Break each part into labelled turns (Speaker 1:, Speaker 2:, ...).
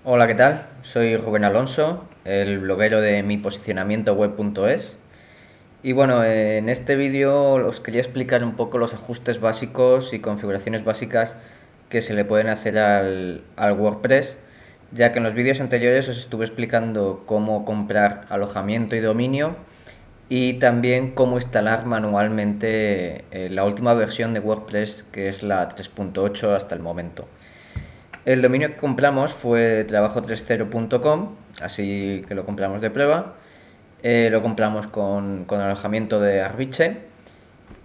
Speaker 1: Hola, ¿qué tal? Soy Rubén Alonso, el bloguero de miposicionamientoweb.es. Y bueno, en este vídeo os quería explicar un poco los ajustes básicos y configuraciones básicas que se le pueden hacer al WordPress, ya que en los vídeos anteriores os estuve explicando cómo comprar alojamiento y dominio y también cómo instalar manualmente la última versión de WordPress, que es la 3.8 hasta el momento. El dominio que compramos fue trabajo30.com, así que lo compramos de prueba. Lo compramos con alojamiento de Arbiche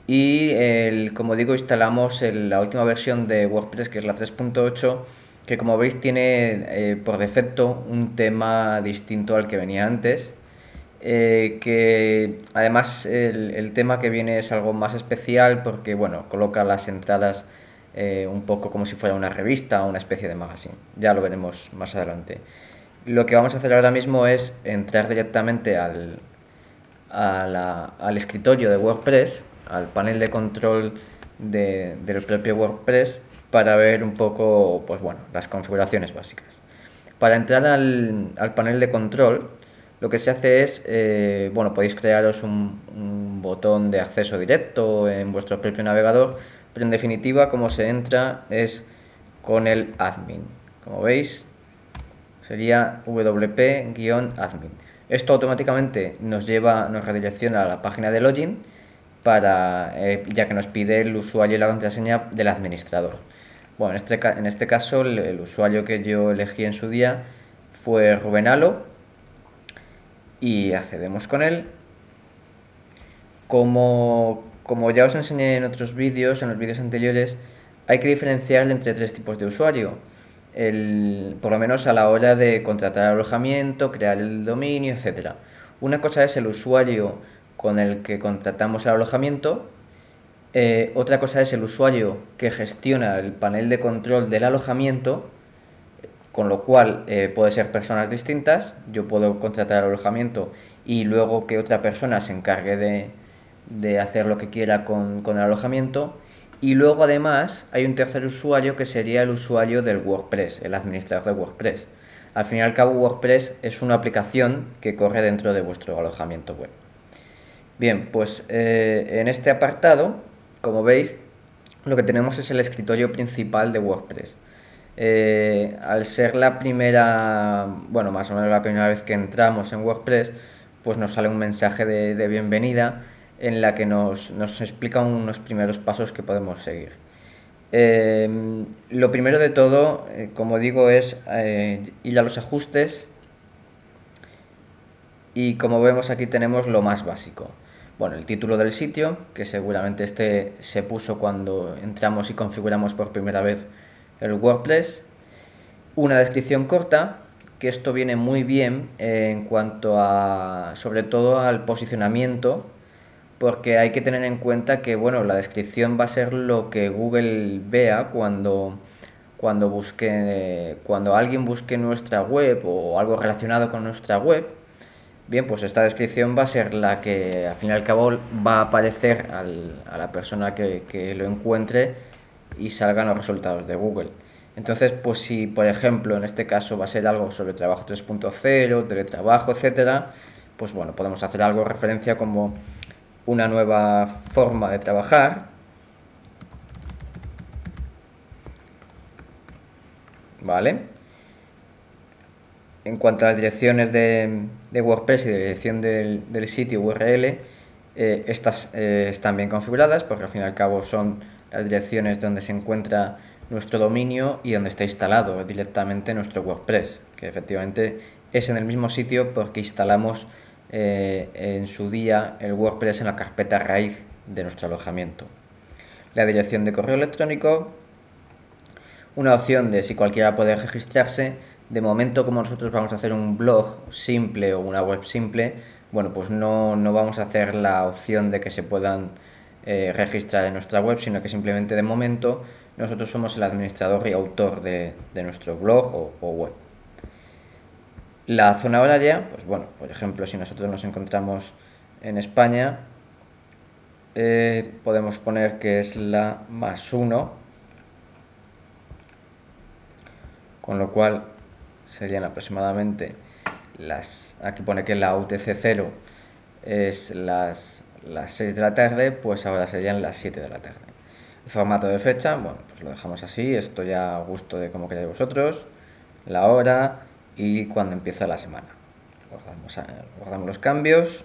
Speaker 1: y, como digo, instalamos la última versión de WordPress, que es la 3.8, que como veis tiene por defecto un tema distinto al que venía antes. Que además el tema que viene es algo más especial porque bueno, coloca las entradas un poco como si fuera una revista o una especie de magazine. Ya lo veremos más adelante. Lo que vamos a hacer ahora mismo es entrar directamente al escritorio de WordPress, al panel de control del propio WordPress, para ver un poco, pues bueno, las configuraciones básicas. Para entrar al panel de control, lo que se hace es, bueno, podéis crearos un botón de acceso directo en vuestro propio navegador, pero en definitiva, como se entra es con el admin. Como veis, sería wp-admin. Esto automáticamente nos redirecciona a la página de login ya que nos pide el usuario y la contraseña del administrador. Bueno, en este caso el usuario que yo elegí en su día fue Rubenalo y accedemos con él. Como ya os enseñé en otros vídeos, en los vídeos anteriores, hay que diferenciar entre tres tipos de usuario. Por lo menos a la hora de contratar alojamiento, crear el dominio, etc. Una cosa es el usuario con el que contratamos el alojamiento. Otra cosa es el usuario que gestiona el panel de control del alojamiento, con lo cual puede ser personas distintas. Yo puedo contratar el alojamiento y luego que otra persona se encargue de hacer lo que quiera con el alojamiento. Y luego además hay un tercer usuario que sería el usuario del WordPress, el administrador de WordPress. Al fin y al cabo, WordPress es una aplicación que corre dentro de vuestro alojamiento web. Bien, pues en este apartado, como veis, lo que tenemos es el escritorio principal de WordPress. Al ser la primera, bueno, más o menos la primera vez que entramos en WordPress, pues nos sale un mensaje de bienvenida en la que nos explica unos primeros pasos que podemos seguir. Lo primero de todo, como digo, es ir a los ajustes y como vemos aquí tenemos lo más básico. Bueno, el título del sitio, que seguramente este se puso cuando entramos y configuramos por primera vez el WordPress. Una descripción corta, que esto viene muy bien en cuanto a, sobre todo al posicionamiento, porque hay que tener en cuenta que, bueno, la descripción va a ser lo que Google vea cuando alguien busque nuestra web o algo relacionado con nuestra web. Bien, pues esta descripción va a ser la que al fin y al cabo va a aparecer a la persona que lo encuentre y salgan los resultados de Google. Entonces, pues si por ejemplo en este caso va a ser algo sobre trabajo 3.0, teletrabajo, etcétera, pues bueno, podemos hacer algo referencia como una nueva forma de trabajar, ¿vale? En cuanto a las direcciones de WordPress y de dirección del sitio URL, estas están bien configuradas porque al fin y al cabo son las direcciones donde se encuentra nuestro dominio y donde está instalado directamente nuestro WordPress, que efectivamente es en el mismo sitio porque instalamos en su día el WordPress en la carpeta raíz de nuestro alojamiento. La dirección de correo electrónico, una opción de si cualquiera puede registrarse. De momento, como nosotros vamos a hacer un blog simple o una web simple, bueno, pues no vamos a hacer la opción de que se puedan registrar en nuestra web, sino que simplemente de momento nosotros somos el administrador y autor de nuestro blog o web. La zona horaria, pues bueno, por ejemplo, si nosotros nos encontramos en España, podemos poner que es la +1, con lo cual serían aproximadamente aquí pone que la UTC 0 es las 6 de la tarde, pues ahora serían las 7 de la tarde. El formato de fecha, bueno, pues lo dejamos así, esto ya a gusto de como queráis vosotros, la hora y cuando empieza la semana. Guardamos los cambios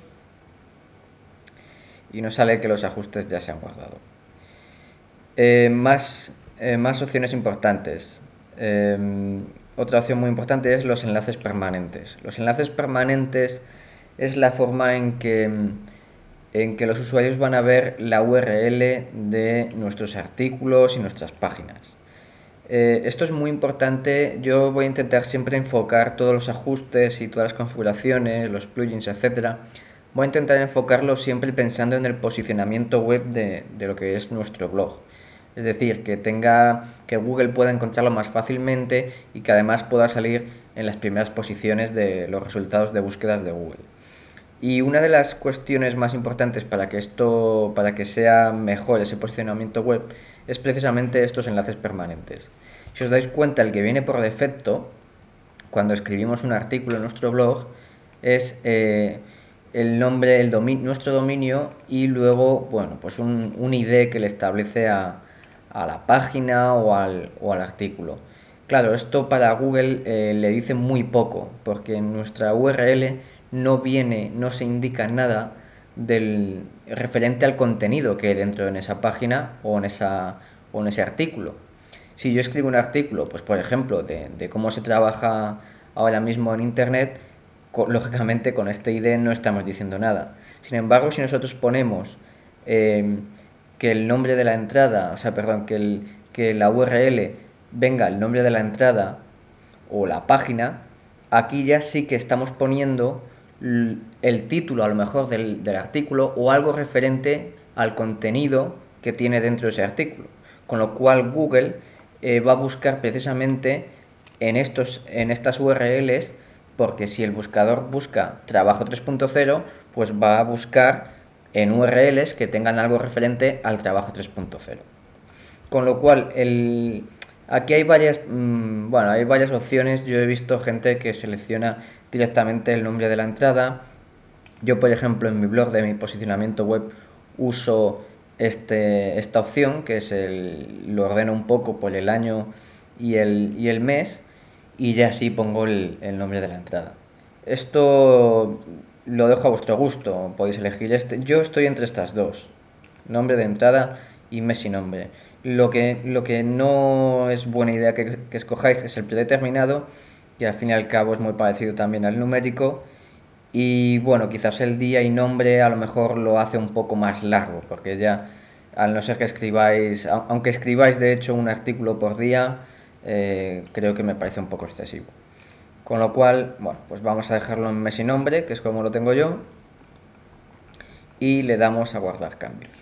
Speaker 1: y nos sale que los ajustes ya se han guardado. Más opciones importantes. Otra opción muy importante es los enlaces permanentes. Los enlaces permanentes es la forma en que los usuarios van a ver la URL de nuestros artículos y nuestras páginas. Esto es muy importante. Yo voy a intentar siempre enfocar todos los ajustes y todas las configuraciones, los plugins, etcétera. Voy a intentar enfocarlo siempre pensando en el posicionamiento web de lo que es nuestro blog. Es decir, que Google pueda encontrarlo más fácilmente y que además pueda salir en las primeras posiciones de los resultados de búsquedas de Google. Y una de las cuestiones más importantes para que sea mejor ese posicionamiento web es precisamente estos enlaces permanentes. Si os dais cuenta, el que viene por defecto cuando escribimos un artículo en nuestro blog es el nombre, nuestro dominio y luego, bueno, pues un ID que le establece a la página o al artículo. Claro, esto para Google le dice muy poco, porque en nuestra URL no se indica nada referente al contenido que hay dentro de esa página o en ese artículo. Si yo escribo un artículo, pues por ejemplo, de cómo se trabaja ahora mismo en Internet, lógicamente con este ID no estamos diciendo nada. Sin embargo, si nosotros ponemos que el nombre de la entrada, o sea, perdón, que la URL venga el nombre de la entrada o la página, aquí ya sí que estamos poniendo el título a lo mejor del artículo o algo referente al contenido que tiene dentro de ese artículo, con lo cual Google va a buscar precisamente en estas URLs, porque si el buscador busca trabajo 3.0, pues va a buscar en URLs que tengan algo referente al trabajo 3.0. Con lo cual, aquí hay varias opciones. Yo he visto gente que selecciona directamente el nombre de la entrada. Yo, por ejemplo, en mi blog de mi posicionamiento web uso esta opción, que es lo ordeno un poco por el año y el mes, y ya así pongo el nombre de la entrada. Esto lo dejo a vuestro gusto, podéis elegir yo estoy entre estas dos, nombre de entrada y mes y nombre. Lo que no es buena idea que escojáis es el predeterminado, que al fin y al cabo es muy parecido también al numérico, y bueno, quizás el día y nombre a lo mejor lo hace un poco más largo, porque ya, al no ser que escribáis, aunque escribáis de hecho un artículo por día, creo que me parece un poco excesivo. Con lo cual, bueno, pues vamos a dejarlo en mes y nombre, que es como lo tengo yo, y le damos a guardar cambios.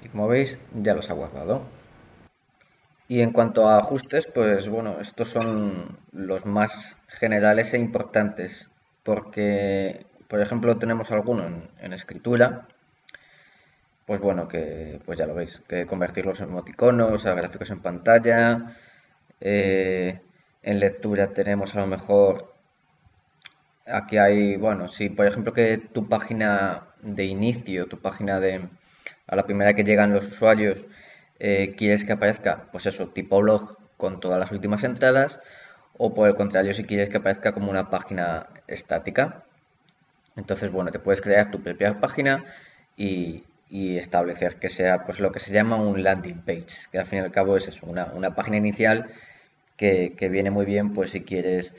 Speaker 1: Y como veis, ya los ha guardado. Y en cuanto a ajustes, pues bueno, estos son los más generales e importantes, porque, por ejemplo, tenemos alguno en escritura, pues bueno, que pues ya lo veis, que convertir los emoticonos a gráficos en pantalla. En lectura tenemos a lo mejor, aquí hay, bueno, si por ejemplo que tu página de inicio, a la primera que llegan los usuarios, quieres que aparezca, pues eso, tipo blog con todas las últimas entradas, o por el contrario, si quieres que aparezca como una página estática. Entonces, bueno, te puedes crear tu propia página y establecer que sea pues lo que se llama un landing page, que al fin y al cabo es eso, una página inicial que viene muy bien pues si quieres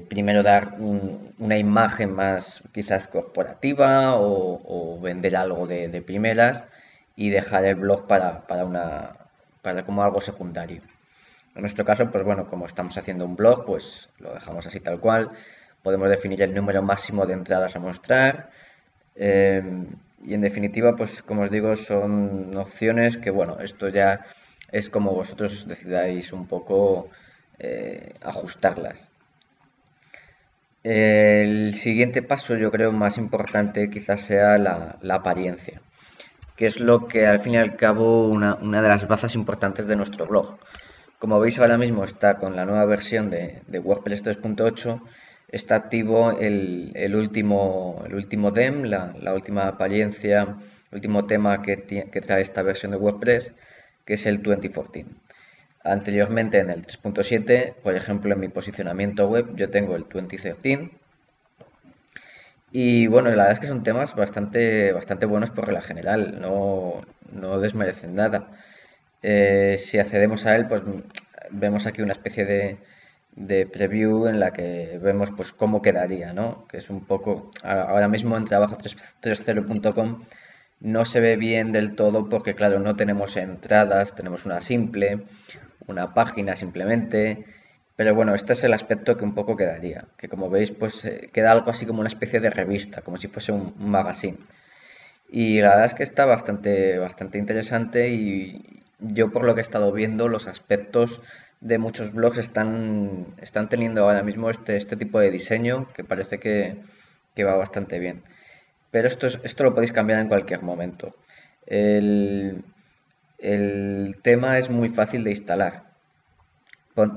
Speaker 1: primero dar una imagen más quizás corporativa o vender algo de primeras y dejar el blog para como algo secundario. En nuestro caso, pues bueno, como estamos haciendo un blog, pues lo dejamos así tal cual. Podemos definir el número máximo de entradas a mostrar. Y en definitiva, pues como os digo, son opciones que, bueno, esto ya es como vosotros decidáis un poco ajustarlas. El siguiente paso, yo creo más importante quizás sea la apariencia, que es lo que al fin y al cabo una de las bazas importantes de nuestro blog. Como veis ahora mismo está con la nueva versión de WordPress 3.8, está activo el último DEM, la última apariencia, el último tema que trae esta versión de WordPress, que es el 2014. Anteriormente en el 3.7, por ejemplo en mi posicionamiento web, yo tengo el 2013. Y bueno, la verdad es que son temas bastante buenos por regla general, no desmerecen nada. Si accedemos a él, pues vemos aquí una especie de preview en la que vemos pues cómo quedaría, ¿no? Que es un poco, ahora mismo en trabajo3.0.com no se ve bien del todo porque claro, no tenemos entradas, tenemos una simple, una página simplemente, pero bueno, este es el aspecto que un poco quedaría, que como veis pues queda algo así como una especie de revista, como si fuese un magazine. Y la verdad es que está bastante interesante y yo por lo que he estado viendo los aspectos de muchos blogs están teniendo ahora mismo este tipo de diseño que parece que va bastante bien. Pero esto lo podéis cambiar en cualquier momento. El, el tema es muy fácil de instalar.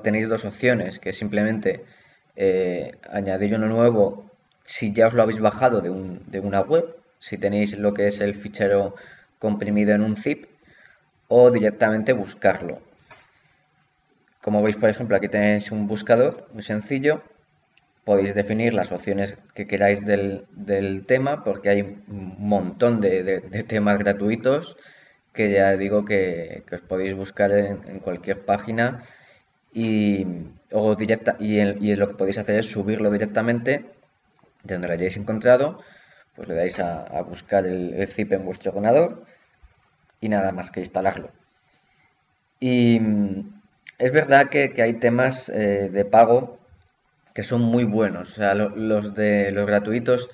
Speaker 1: Tenéis dos opciones, que es simplemente añadir uno nuevo si ya os lo habéis bajado de una web, si tenéis lo que es el fichero comprimido en un zip, o directamente buscarlo. Como veis, por ejemplo, aquí tenéis un buscador muy sencillo. Podéis definir las opciones que queráis del tema, porque hay un montón de temas gratuitos que ya digo que os podéis buscar en cualquier página y, y lo que podéis hacer es subirlo directamente de donde lo hayáis encontrado, pues le dais a buscar el zip en vuestro ordenador y nada más que instalarlo. Y es verdad que hay temas de pago que son muy buenos, o sea, los gratuitos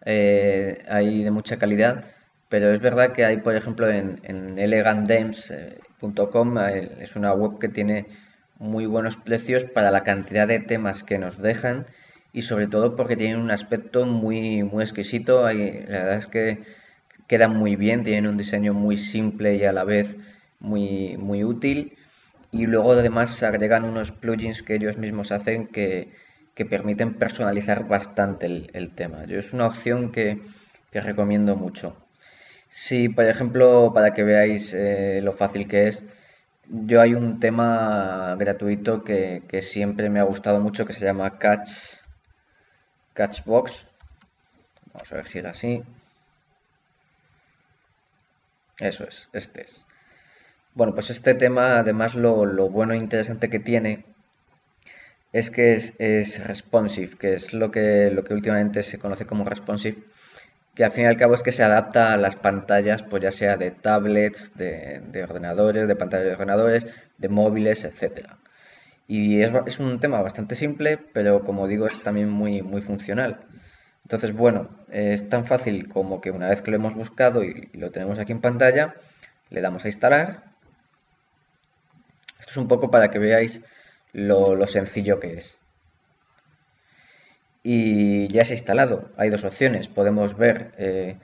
Speaker 1: hay de mucha calidad, pero es verdad que hay, por ejemplo, en elegantdems.com es una web que tiene muy buenos precios para la cantidad de temas que nos dejan y sobre todo porque tienen un aspecto muy exquisito. La verdad es que quedan muy bien, tienen un diseño muy simple y a la vez muy útil. Y luego además se agregan unos plugins que ellos mismos hacen que permiten personalizar bastante el tema. Yo es una opción que recomiendo mucho. Si, por ejemplo, para que veáis lo fácil que es, yo hay un tema gratuito que siempre me ha gustado mucho que se llama Catchbox. Vamos a ver si era así. Eso es, este es. Bueno, pues este tema, además, lo bueno e interesante que tiene es que es responsive, que es lo que últimamente se conoce como responsive, que al fin y al cabo es que se adapta a las pantallas, pues ya sea de tablets, de ordenadores, de pantallas de ordenadores, de móviles, etcétera. Y es un tema bastante simple, pero como digo, es también muy funcional. Entonces, bueno, es tan fácil como que una vez que lo hemos buscado y lo tenemos aquí en pantalla, le damos a instalar. Esto es un poco para que veáis lo sencillo que es. Y ya se ha instalado. Hay dos opciones. Podemos ver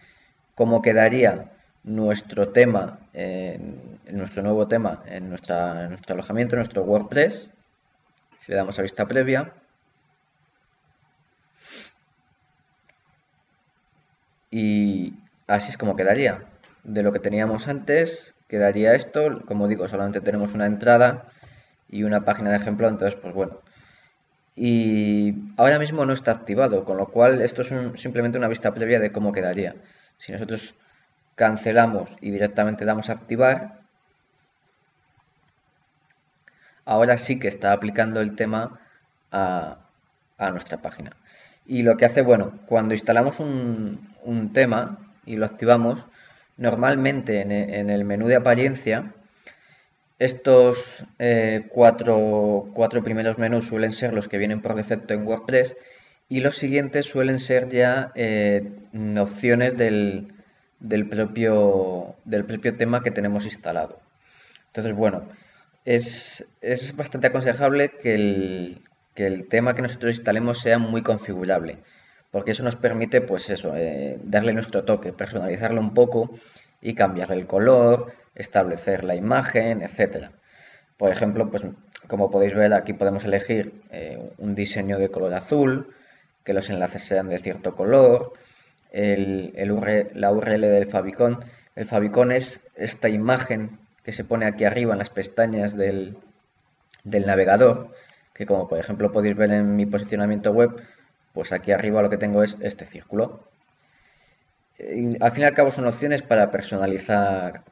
Speaker 1: cómo quedaría nuestro tema, nuestro nuevo tema en nuestro alojamiento, en nuestro WordPress. Si le damos a vista previa. Y así es como quedaría. De lo que teníamos antes, quedaría esto. Como digo, solamente tenemos una entrada y una página de ejemplo, entonces pues bueno. Y ahora mismo no está activado, con lo cual esto es simplemente una vista previa de cómo quedaría. Si nosotros cancelamos y directamente damos a activar, ahora sí que está aplicando el tema a nuestra página. Y lo que hace, bueno, cuando instalamos un tema y lo activamos, normalmente en el menú de apariencia, estos cuatro primeros menús suelen ser los que vienen por defecto en WordPress y los siguientes suelen ser ya opciones del propio tema que tenemos instalado. Entonces, bueno, es bastante aconsejable que el tema que nosotros instalemos sea muy configurable, porque eso nos permite, pues eso, darle nuestro toque, personalizarlo un poco y cambiarle el color, establecer la imagen, etcétera. Por ejemplo, pues Como podéis ver, aquí podemos elegir un diseño de color azul, que los enlaces sean de cierto color, la URL del favicon. El favicon es esta imagen que se pone aquí arriba en las pestañas del navegador, que como por ejemplo podéis ver en mi posicionamiento web, pues aquí arriba lo que tengo es este círculo. Y al fin y al cabo son opciones para personalizar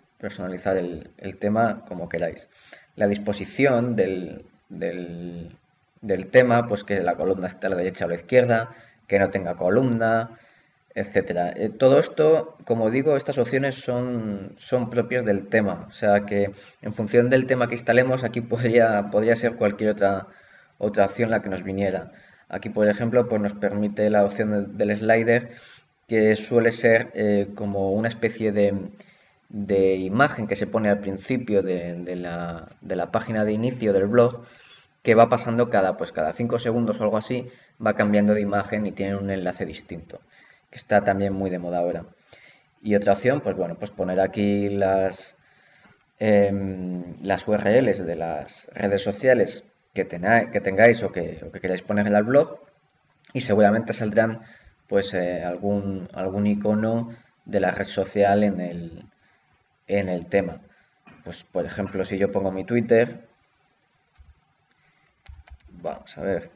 Speaker 1: el tema como queráis. La disposición del tema, pues que la columna esté a la derecha o a la izquierda, que no tenga columna, etcétera. Todo esto, como digo, estas opciones son propias del tema, o sea que en función del tema que instalemos, aquí podría ser cualquier otra opción la que nos viniera. Aquí, por ejemplo, pues nos permite la opción del slider, que suele ser como una especie de imagen que se pone al principio de la página de inicio del blog, que va pasando cada 5 segundos o algo así, va cambiando de imagen y tiene un enlace distinto, que está también muy de moda ahora. Y otra opción, pues bueno, pues poner aquí las URLs de las redes sociales que tengáis o que queráis poner en el blog, y seguramente saldrán pues algún icono de la red social en el tema. Pues por ejemplo, si yo pongo mi Twitter, vamos a ver,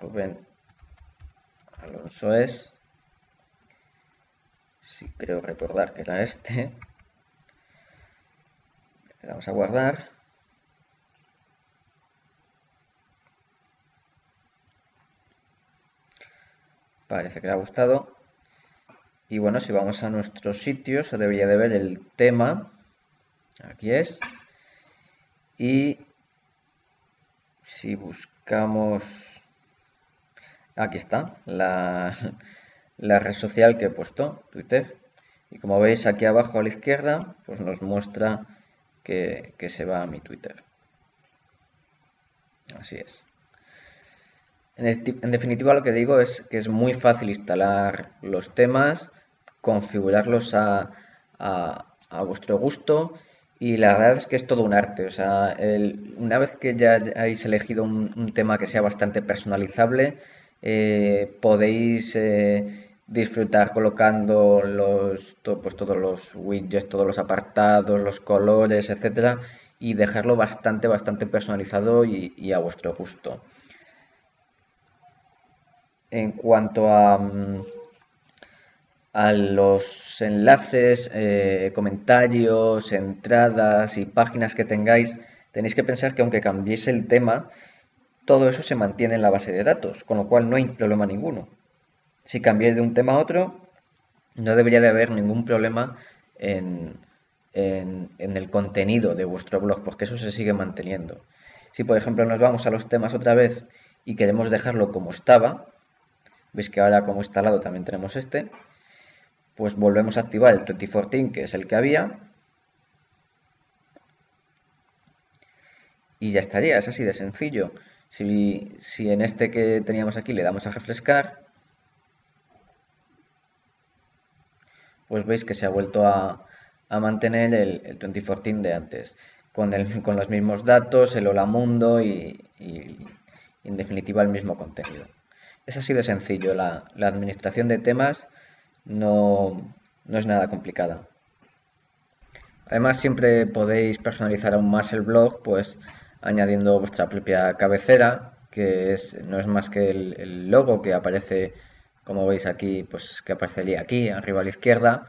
Speaker 1: Rubén Alonso es, si creo recordar que era este, le damos a guardar. Parece que le ha gustado. Y bueno, si vamos a nuestro sitio, se debería de ver el tema. Aquí es. Y si buscamos... Aquí está, la red social que he puesto, Twitter. Y como veis aquí abajo a la izquierda, pues nos muestra que se va a mi Twitter. Así es. En definitiva, lo que digo es que es muy fácil instalar los temas, configurarlos a vuestro gusto, y la verdad es que es todo un arte. O sea, una vez que ya hayáis elegido un tema que sea bastante personalizable, podéis disfrutar colocando pues todos los widgets, todos los apartados, los colores, etcétera, y dejarlo bastante personalizado y a vuestro gusto. En cuanto a los enlaces, comentarios, entradas y páginas que tengáis, tenéis que pensar que aunque cambiéis el tema, todo eso se mantiene en la base de datos, con lo cual no hay problema ninguno. Si cambiáis de un tema a otro, no debería de haber ningún problema en el contenido de vuestro blog, porque eso se sigue manteniendo. Si por ejemplo nos vamos a los temas otra vez y queremos dejarlo como estaba, veis que ahora como instalado también tenemos este, pues volvemos a activar el 2014, que es el que había, y ya estaría. Es así de sencillo. Si en este que teníamos aquí le damos a refrescar, pues veis que se ha vuelto a mantener el 2014 de antes, con los mismos datos, el hola mundo y en definitiva el mismo contenido. Es así de sencillo. La administración de temas no es nada complicada. Además, siempre podéis personalizar aún más el blog, pues añadiendo vuestra propia cabecera, que no es más que el logo que aparece, como veis aquí, pues que aparecería aquí, arriba a la izquierda,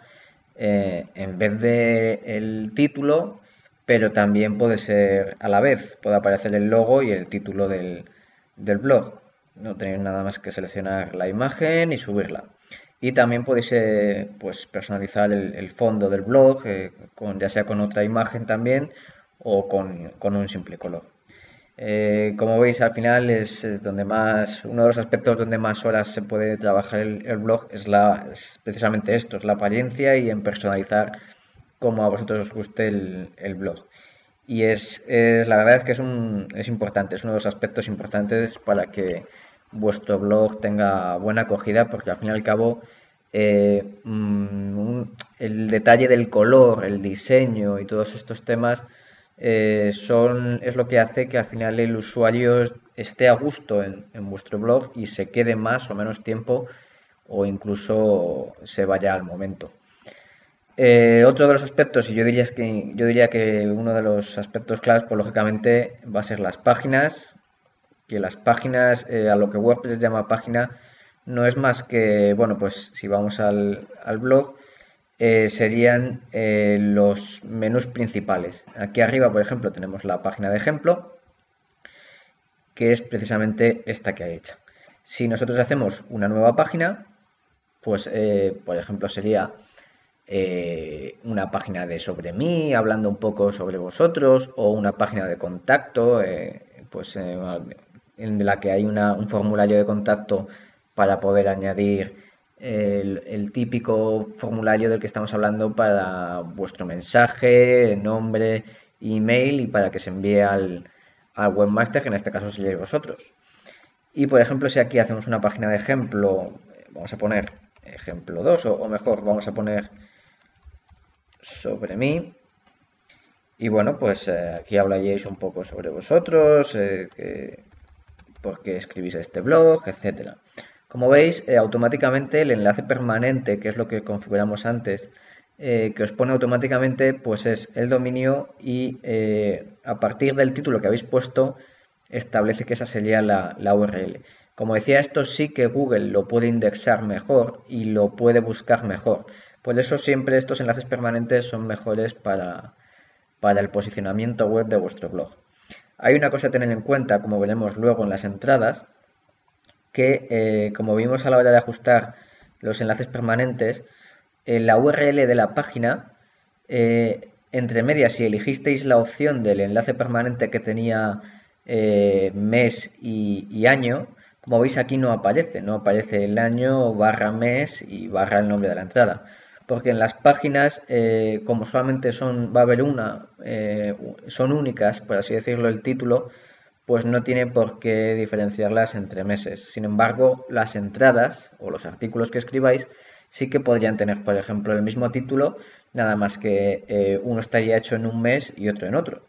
Speaker 1: en vez de el título, pero también puede ser a la vez, puede aparecer el logo y el título del blog. No tenéis nada más que seleccionar la imagen y subirla. Y también podéis pues personalizar el fondo del blog, ya sea con otra imagen también o con un simple color. Como veis, al final es uno de los aspectos donde más horas se puede trabajar el blog es precisamente esto, es la apariencia y en personalizar como a vosotros os guste el blog. Y la verdad es que es importante, es uno de los aspectos importantes para que vuestro blog tenga buena acogida, porque al fin y al cabo el detalle del color, el diseño y todos estos temas es lo que hace que al final el usuario esté a gusto en vuestro blog y se quede más o menos tiempo o incluso se vaya al momento. Otro de los aspectos, y yo diría que uno de los aspectos claves, pues lógicamente va a ser las páginas, que las páginas, a lo que WordPress llama página, no es más que, bueno, pues si vamos al blog, serían los menús principales. Aquí arriba, por ejemplo, tenemos la página de ejemplo, que es precisamente esta que hay hecha. Si nosotros hacemos una nueva página, pues, por ejemplo, sería una página de sobre mí, hablando un poco sobre vosotros, o una página de contacto, en la que hay un formulario de contacto para poder añadir el típico formulario del que estamos hablando para vuestro mensaje, nombre, email y para que se envíe al webmaster, que en este caso seríais vosotros. Y por ejemplo, si aquí hacemos una página de ejemplo, vamos a poner ejemplo 2 o mejor vamos a poner sobre mí. Y bueno, pues aquí hablaríais un poco sobre vosotros, por qué escribís este blog, etcétera. Como veis, automáticamente el enlace permanente, que es lo que configuramos antes, que os pone automáticamente, pues es el dominio y a partir del título que habéis puesto, establece que esa sería la URL. Como decía, esto sí que Google lo puede indexar mejor y lo puede buscar mejor. Por eso siempre estos enlaces permanentes son mejores para el posicionamiento web de vuestro blog. Hay una cosa a tener en cuenta, como veremos luego en las entradas, que como vimos a la hora de ajustar los enlaces permanentes, la URL de la página, entre medias, si elegisteis la opción del enlace permanente que tenía mes y año, como veis aquí no aparece el año barra mes y barra el nombre de la entrada. Porque en las páginas, como solamente va a haber una, son únicas, por así decirlo, el título, pues no tiene por qué diferenciarlas entre meses. Sin embargo, las entradas o los artículos que escribáis sí que podrían tener, por ejemplo, el mismo título, nada más que uno estaría hecho en un mes y otro en otro.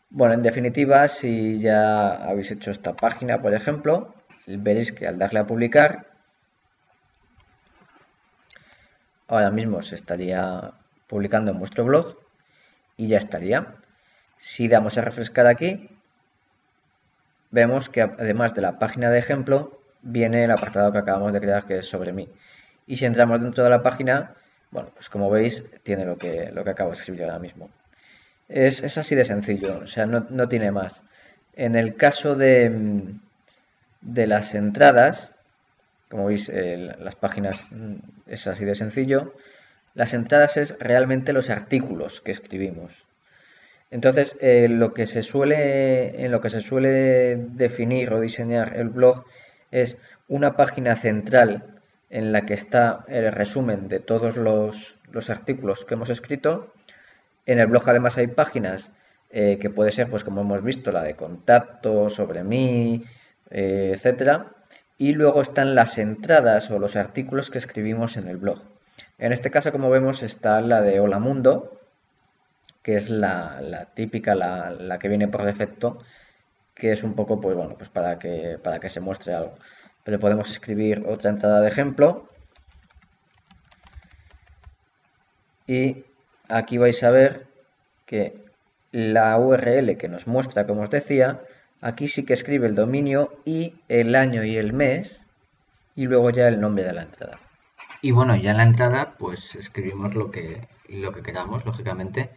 Speaker 1: Bueno, en definitiva, si ya habéis hecho esta página, por ejemplo, veréis que al darle a publicar, ahora mismo se estaría publicando en vuestro blog y ya estaría. Si damos a refrescar aquí, vemos que además de la página de ejemplo, viene el apartado que acabamos de crear, que es sobre mí. Y si entramos dentro de la página, bueno, pues como veis, tiene lo que acabo de escribir ahora mismo. Es así de sencillo, o sea, no tiene más. En el caso de las entradas, como veis, las páginas es así de sencillo. Las entradas es realmente los artículos que escribimos. Entonces, en lo que se suele definir o diseñar el blog es una página central en la que está el resumen de todos los artículos que hemos escrito. En el blog además hay páginas que puede ser, pues como hemos visto, la de contacto, sobre mí, etcétera. Y luego están las entradas o los artículos que escribimos en el blog. En este caso, como vemos, está la de Hola Mundo, que es la típica, la que viene por defecto, que es un poco, pues bueno, pues para que se muestre algo. Pero podemos escribir otra entrada de ejemplo. Y aquí vais a ver que la URL que nos muestra, como os decía, aquí sí que escribe el dominio y el año y el mes y luego ya el nombre de la entrada. Y bueno, ya en la entrada pues escribimos lo que queramos, lógicamente.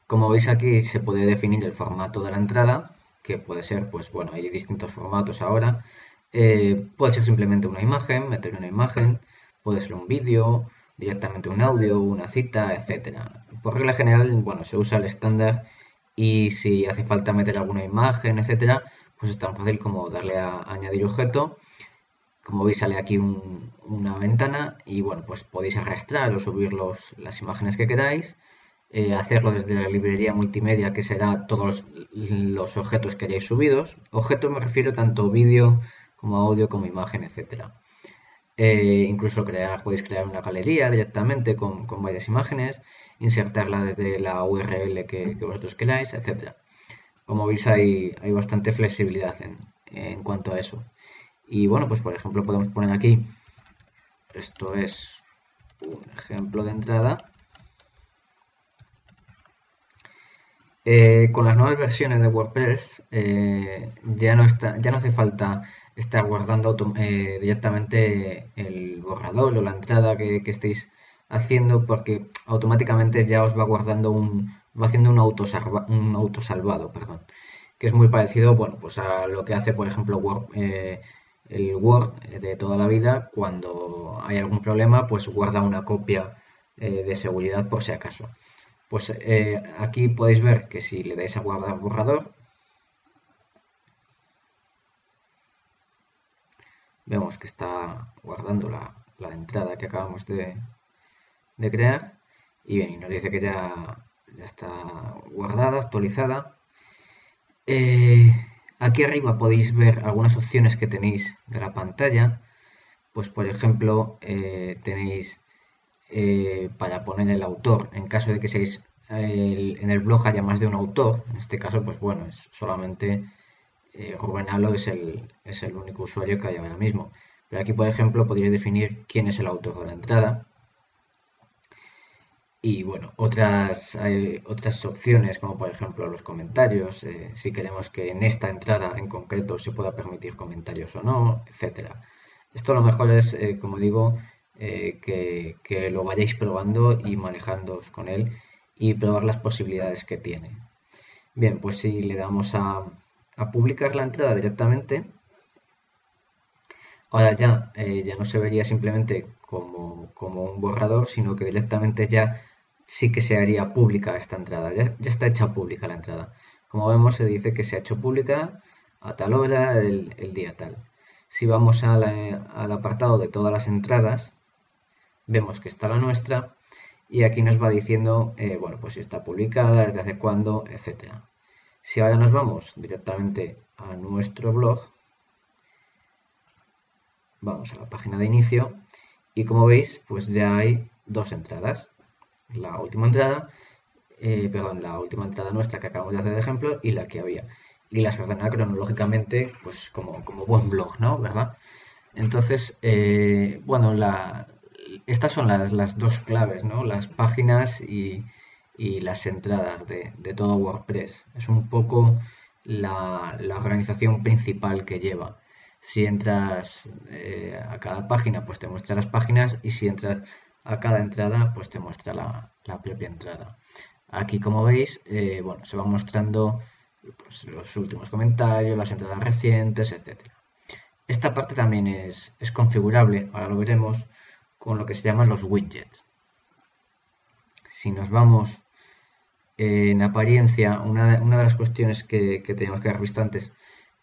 Speaker 1: Como veis aquí se puede definir el formato de la entrada, que puede ser, pues bueno, hay distintos formatos ahora. Puede ser simplemente una imagen, meter una imagen, puede ser un vídeo, directamente un audio, una cita, etcétera. Por regla general, bueno, se usa el estándar y si hace falta meter alguna imagen, etcétera, pues es tan fácil como darle a añadir objeto. Como veis sale aquí una ventana y bueno, pues podéis arrastrar o subir las imágenes que queráis. Hacerlo desde la librería multimedia, que será todos los objetos que hayáis subidos. Objetos me refiero tanto vídeo como audio como imagen, etcétera. Incluso podéis crear una galería directamente con varias imágenes, insertarla desde la URL que vosotros queráis, etc. Como veis hay bastante flexibilidad en cuanto a eso. Y bueno, pues por ejemplo podemos poner aquí, esto es un ejemplo de entrada. Con las nuevas versiones de WordPress ya no hace falta estar guardando directamente el borrador o la entrada que estéis haciendo, porque automáticamente ya os va guardando va haciendo un autosalvado, perdón, que es muy parecido, bueno, pues a lo que hace, por ejemplo, el Word de toda la vida. Cuando hay algún problema, pues guarda una copia de seguridad por si acaso. Pues aquí podéis ver que si le dais a guardar borrador, vemos que está guardando la entrada que acabamos de crear. Y bien, y nos dice que ya está guardada, actualizada. Aquí arriba podéis ver algunas opciones que tenéis de la pantalla. Pues por ejemplo, tenéis para poner el autor, en caso de que seáis en el blog haya más de un autor. En este caso, pues bueno, es solamente Rubén Alo es el único usuario que hay ahora mismo. Pero aquí, por ejemplo, podríais definir quién es el autor de la entrada. Y bueno, hay otras opciones, como por ejemplo los comentarios, si queremos que en esta entrada en concreto se pueda permitir comentarios o no, etcétera. Esto lo mejor es, como digo, que lo vayáis probando y manejándoos con él y probar las posibilidades que tiene. Bien, pues si le damos a publicar la entrada directamente, ahora ya no se vería simplemente como un borrador, sino que directamente ya sí que se haría pública esta entrada. Ya está hecha pública la entrada. Como vemos, se dice que se ha hecho pública a tal hora, el día tal. Si vamos al apartado de todas las entradas, vemos que está la nuestra y aquí nos va diciendo, bueno, pues si está publicada, desde hace cuándo, etc. Si ahora nos vamos directamente a nuestro blog, vamos a la página de inicio y como veis, pues ya hay dos entradas. La última entrada, la última entrada nuestra que acabamos de hacer de ejemplo y la que había. Y las ordena cronológicamente, pues como buen blog, ¿no? ¿Verdad? Entonces, bueno, estas son las dos claves, ¿no? Las páginas y las entradas de todo WordPress. Es un poco la organización principal que lleva. Si entras a cada página, pues te muestra las páginas, y si entras a cada entrada, pues te muestra la propia entrada. Aquí, como veis, bueno, se va mostrando pues, los últimos comentarios, las entradas recientes, etc. Esta parte también es configurable, ahora lo veremos, con lo que se llaman los widgets. Si nos vamos en apariencia, una de las cuestiones que teníamos que haber visto antes,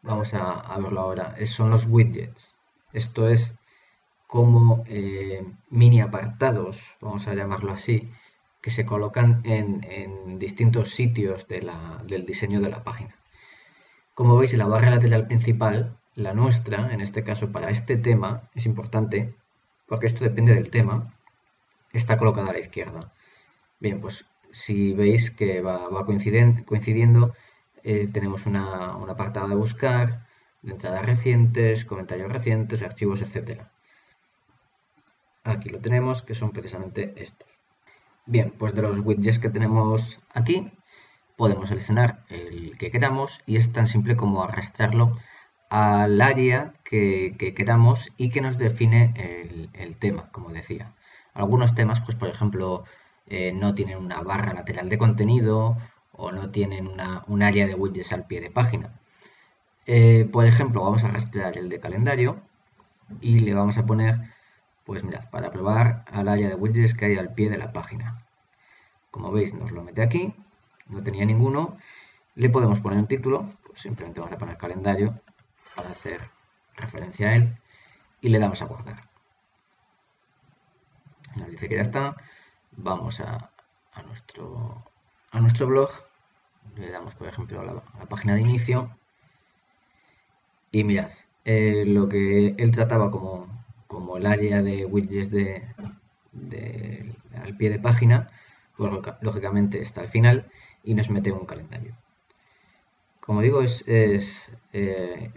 Speaker 1: vamos a verlo ahora, son los widgets. Esto es como mini apartados, vamos a llamarlo así, que se colocan en distintos sitios del diseño de la página. Como veis, en la barra lateral principal, la nuestra, en este caso para este tema, es importante, porque esto depende del tema, está colocada a la izquierda. Bien, pues si veis que va coincidiendo, tenemos un apartado de buscar, de entradas recientes, comentarios recientes, archivos, etc. Aquí lo tenemos, que son precisamente estos. Bien, pues de los widgets que tenemos aquí, podemos seleccionar el que queramos y es tan simple como arrastrarlo al área que queramos y que nos define el tema, como decía. Algunos temas, pues por ejemplo, no tienen una barra lateral de contenido o no tienen un área de widgets al pie de página. Por ejemplo, vamos a arrastrar el de calendario y le vamos a poner, pues mirad, para probar al área de widgets que hay al pie de la página. Como veis, nos lo mete aquí, no tenía ninguno. Le podemos poner un título, pues simplemente vamos a poner calendario para hacer referencia a él y le damos a guardar. Nos dice que ya está. Vamos a nuestro blog, le damos por ejemplo a la página de inicio y mirad, lo que él trataba como como el área de widgets al pie de página, pues lógicamente está al final y nos mete un calendario. Como digo, es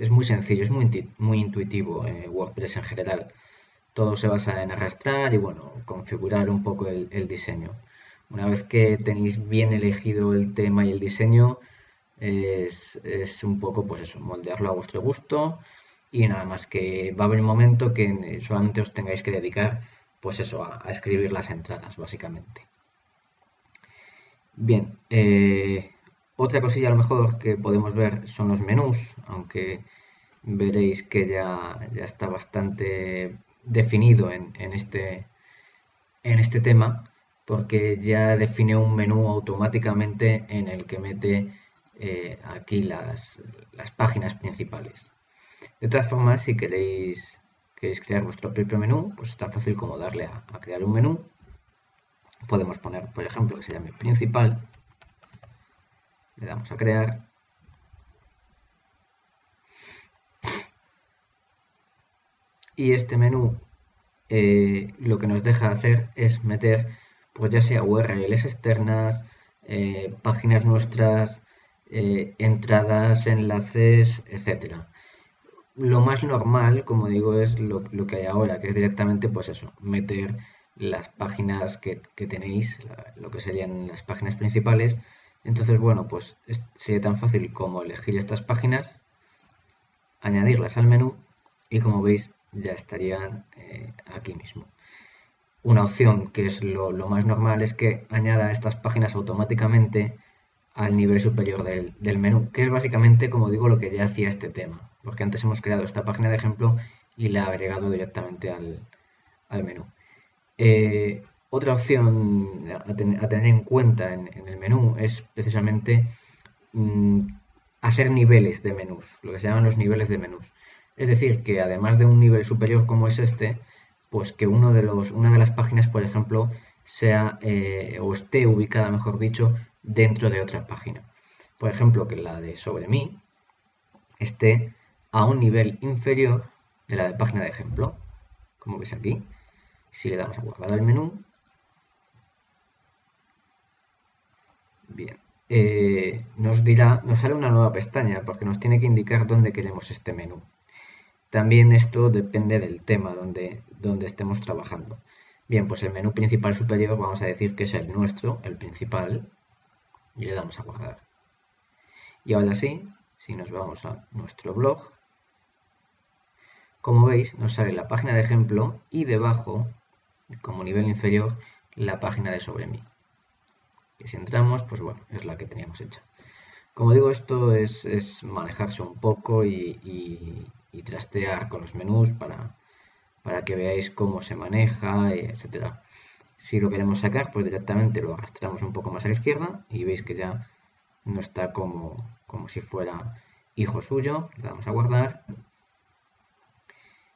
Speaker 1: muy sencillo, es muy intuitivo WordPress en general. Todo se basa en arrastrar y bueno, configurar un poco el diseño. Una vez que tenéis bien elegido el tema y el diseño, es un poco pues eso, moldearlo a vuestro gusto y nada más, que va a haber un momento que solamente os tengáis que dedicar pues eso, a escribir las entradas básicamente. Bien, otra cosilla a lo mejor que podemos ver son los menús, aunque veréis que ya está bastante definido en este tema, porque ya define un menú automáticamente en el que mete aquí las páginas principales. De todas formas, si queréis crear vuestro propio menú, pues es tan fácil como darle a crear un menú. Podemos poner, por ejemplo, que se llame principal. Le damos a crear. Y este menú lo que nos deja hacer es meter, pues ya sea URLs externas, páginas nuestras, entradas, enlaces, etcétera. Lo más normal, como digo, es lo que hay ahora, que es directamente, pues eso, meter las páginas que tenéis, lo que serían las páginas principales. Entonces, bueno, pues sería tan fácil como elegir estas páginas, añadirlas al menú y como veis ya estarían aquí mismo. Una opción que es lo más normal es que añada estas páginas automáticamente al nivel superior del menú, que es básicamente, como digo, lo que ya hacía este tema, porque antes hemos creado esta página de ejemplo y la ha agregado directamente al menú. Otra opción a tener en cuenta en el menú es precisamente hacer niveles de menús, lo que se llaman los niveles de menús. Es decir, que además de un nivel superior como es este, pues que una de las páginas, por ejemplo, sea o esté ubicada, mejor dicho, dentro de otra página. Por ejemplo, que la de sobre mí esté a un nivel inferior de la de página de ejemplo, como veis aquí. Si le damos a guardar el menú, bien, nos sale una nueva pestaña porque nos tiene que indicar dónde queremos este menú. También esto depende del tema donde estemos trabajando. Bien, pues el menú principal superior vamos a decir que es el nuestro, el principal, y le damos a guardar. Y ahora sí, si nos vamos a nuestro blog, como veis nos sale la página de ejemplo y debajo, como nivel inferior, la página de sobre mí. Y si entramos, pues bueno, es la que teníamos hecha. Como digo, esto es manejarse un poco y trastear con los menús para que veáis cómo se maneja, etc. Si lo queremos sacar, pues directamente lo arrastramos un poco más a la izquierda y veis que ya no está como si fuera hijo suyo. Le damos a guardar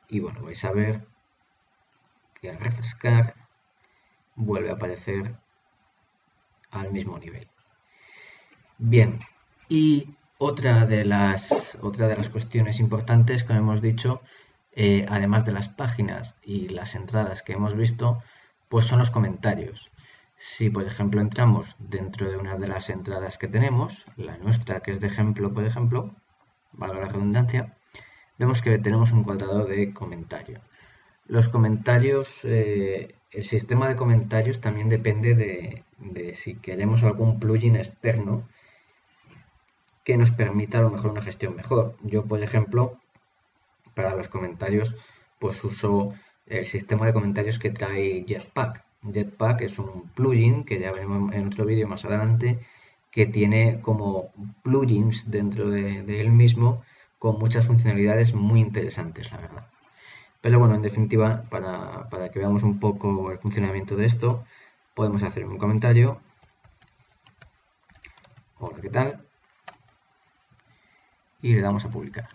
Speaker 1: y bueno, vais a ver que al refrescar vuelve a aparecer al mismo nivel. Bien, y otra de las cuestiones importantes, como hemos dicho, además de las páginas y las entradas que hemos visto, pues son los comentarios. Si por ejemplo entramos dentro de una de las entradas que tenemos, la nuestra que es de ejemplo, por ejemplo, valga la redundancia, vemos que tenemos un cuadrado de comentario. Los comentarios, el sistema de comentarios también depende de si queremos algún plugin externo que nos permita a lo mejor una gestión mejor. Yo, por ejemplo, para los comentarios, pues uso el sistema de comentarios que trae Jetpack. Jetpack es un plugin que ya veremos en otro vídeo más adelante, que tiene como plugins dentro de él mismo con muchas funcionalidades muy interesantes, la verdad. Pero bueno, en definitiva, para que veamos un poco el funcionamiento de esto, podemos hacer un comentario. Hola, ¿qué tal? Y le damos a publicar.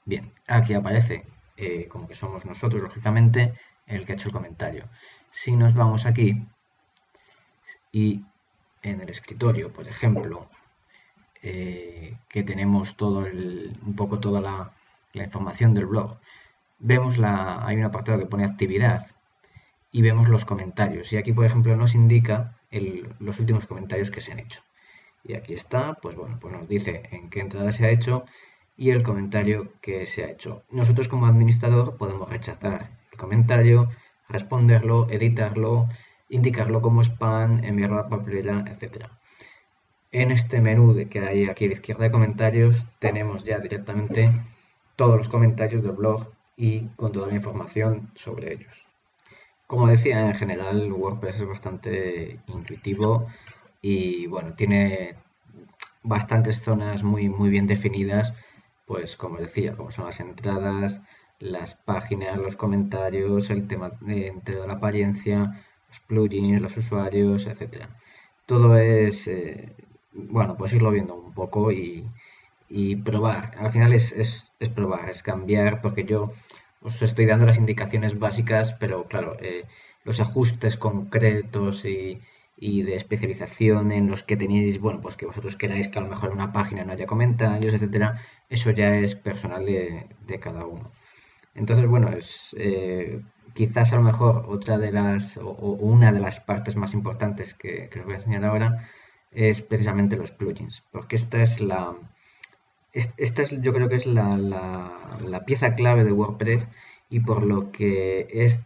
Speaker 1: Bien, aquí aparece como que somos nosotros, lógicamente, el que ha hecho el comentario. Si nos vamos aquí y en el escritorio, por ejemplo, que tenemos un poco toda la información del blog, vemos hay un apartado que pone actividad y vemos los comentarios. Y aquí, por ejemplo, nos indica los últimos comentarios que se han hecho. Y aquí está, pues bueno, pues nos dice en qué entrada se ha hecho y el comentario que se ha hecho. Nosotros como administrador podemos rechazar el comentario, responderlo, editarlo, indicarlo como spam, enviarlo a la papelera, etc. En este menú que hay aquí a la izquierda de comentarios tenemos ya directamente todos los comentarios del blog y con toda la información sobre ellos. Como decía, en general WordPress es bastante intuitivo y bueno, tiene bastantes zonas muy bien definidas, pues como decía, como son las entradas, las páginas, los comentarios, el tema de la apariencia, los plugins, los usuarios, etcétera. Todo es, bueno, pues irlo viendo un poco y probar. Al final es probar, es cambiar, porque yo os estoy dando las indicaciones básicas, pero claro, los ajustes concretos y de especialización en los que tenéis, bueno, pues que vosotros queráis que a lo mejor en una página no haya comentarios, etcétera, eso ya es personal de cada uno. Entonces, bueno, quizás a lo mejor otra de las, o una de las partes más importantes que os voy a enseñar ahora es precisamente los plugins, porque esta es yo creo que es la pieza clave de WordPress y por lo que es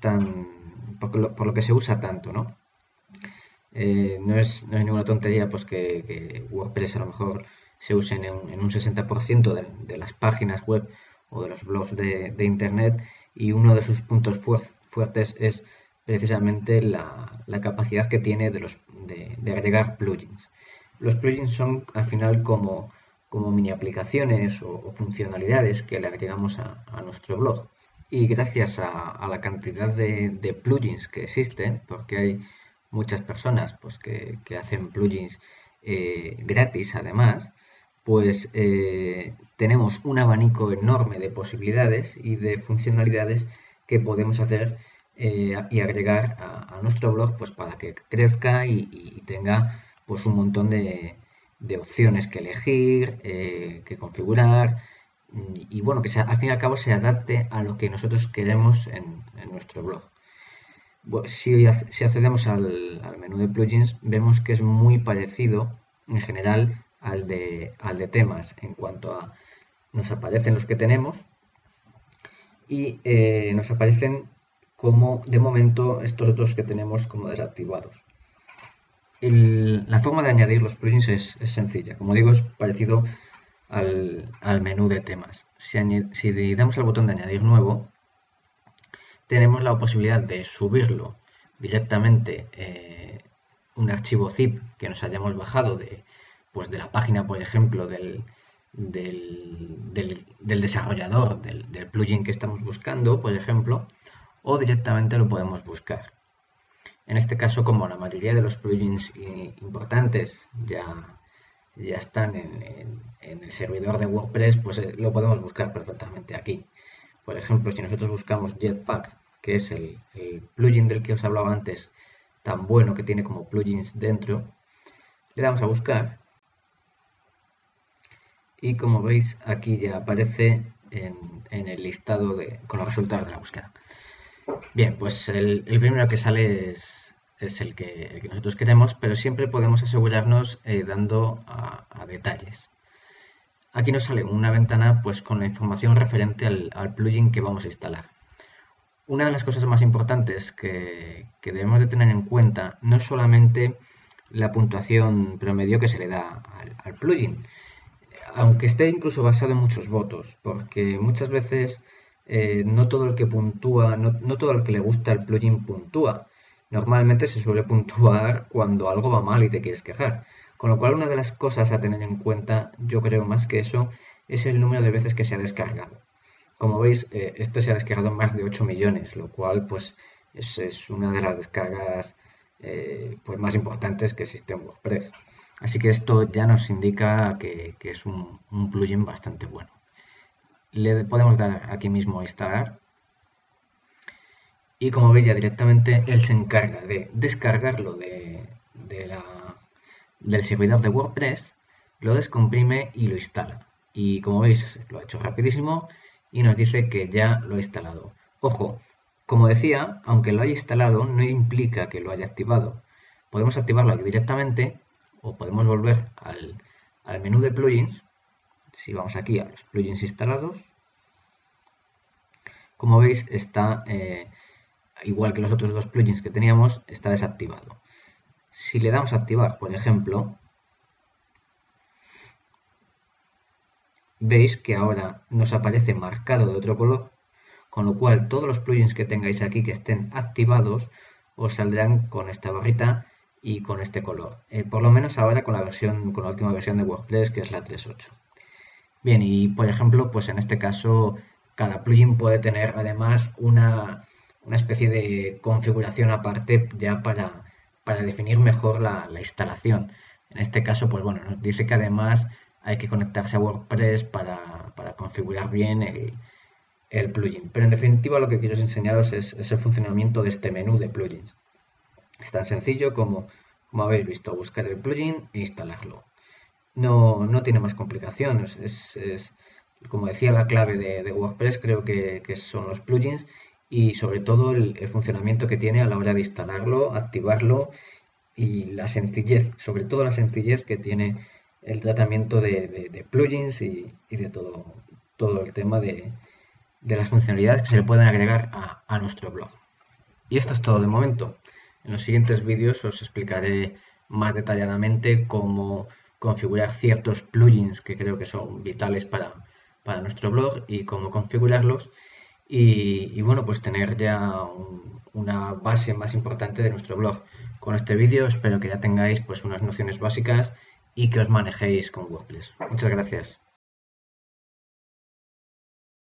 Speaker 1: por lo que se usa tanto, ¿no? No es ninguna tontería pues que WordPress a lo mejor se use en un 60% de las páginas web o de los blogs de internet, y uno de sus puntos fuertes es precisamente la capacidad que tiene de agregar plugins. Los plugins son al final como mini aplicaciones o funcionalidades que le agregamos a nuestro blog. Y gracias a la cantidad de plugins que existen, porque hay muchas personas pues, que hacen plugins gratis además, pues tenemos un abanico enorme de posibilidades y de funcionalidades que podemos hacer y agregar a nuestro blog pues, para que crezca y tenga pues, un montón de opciones que elegir, que configurar, y bueno, que al fin y al cabo se adapte a lo que nosotros queremos en nuestro blog. Bueno, si accedemos al menú de plugins, vemos que es muy parecido en general al de temas, en cuanto a nos aparecen los que tenemos y nos aparecen como de momento estos otros que tenemos como desactivados. La forma de añadir los plugins es sencilla, como digo, es parecido al menú de temas. Si le damos al botón de añadir nuevo, tenemos la posibilidad de subirlo directamente un archivo zip que nos hayamos bajado de la página, por ejemplo, del desarrollador del plugin que estamos buscando, por ejemplo, o directamente lo podemos buscar. En este caso, como la mayoría de los plugins importantes ya están en el servidor de WordPress, pues lo podemos buscar perfectamente aquí. Por ejemplo, si nosotros buscamos Jetpack, que es el plugin del que os hablaba antes, tan bueno que tiene como plugins dentro, le damos a buscar y como veis aquí ya aparece en el listado con los resultados de la búsqueda. Bien, pues el primero que sale es el que nosotros queremos, pero siempre podemos asegurarnos dando a detalles. Aquí nos sale una ventana pues con la información referente al plugin que vamos a instalar. Una de las cosas más importantes que debemos de tener en cuenta no es solamente la puntuación promedio que se le da al plugin, aunque esté incluso basado en muchos votos, porque muchas veces no todo el que puntúa, no todo el que le gusta el plugin puntúa. Normalmente se suele puntuar cuando algo va mal y te quieres quejar. Con lo cual, una de las cosas a tener en cuenta, yo creo más que eso, es el número de veces que se ha descargado. Como veis, este se ha descargado más de 8 millones, lo cual pues es una de las descargas pues, más importantes que existe en WordPress. Así que esto ya nos indica que es un plugin bastante bueno. Le podemos dar aquí mismo a instalar. Y como veis ya directamente él se encarga de descargarlo del servidor de WordPress, lo descomprime y lo instala. Y como veis lo ha hecho rapidísimo y nos dice que ya lo ha instalado. Ojo, como decía, aunque lo haya instalado no implica que lo haya activado. Podemos activarlo aquí directamente o podemos volver al menú de plugins. Si vamos aquí a los plugins instalados, como veis está, igual que los otros dos plugins que teníamos, está desactivado. Si le damos a activar, por ejemplo, veis que ahora nos aparece marcado de otro color, con lo cual todos los plugins que tengáis aquí que estén activados os saldrán con esta barrita y con este color. Por lo menos ahora con la última versión de WordPress, que es la 3.8. Bien, y por ejemplo, pues en este caso cada plugin puede tener además una especie de configuración aparte ya para definir mejor la instalación. En este caso, pues bueno, nos dice que además hay que conectarse a WordPress para configurar bien el plugin. Pero en definitiva lo que quiero enseñaros es el funcionamiento de este menú de plugins. Es tan sencillo como habéis visto, buscar el plugin e instalarlo. No tiene más complicaciones. Como decía, la clave de WordPress creo que son los plugins y sobre todo el funcionamiento que tiene a la hora de instalarlo, activarlo y la sencillez, sobre todo la sencillez que tiene el tratamiento de plugins y de todo el tema de las funcionalidades que se le pueden agregar a nuestro blog. Y esto es todo de momento. En los siguientes vídeos os explicaré más detalladamente cómo configurar ciertos plugins que creo que son vitales para nuestro blog y cómo configurarlos y bueno, pues tener ya una base más importante de nuestro blog. Con este vídeo espero que ya tengáis pues unas nociones básicas y que os manejéis con WordPress. Muchas gracias.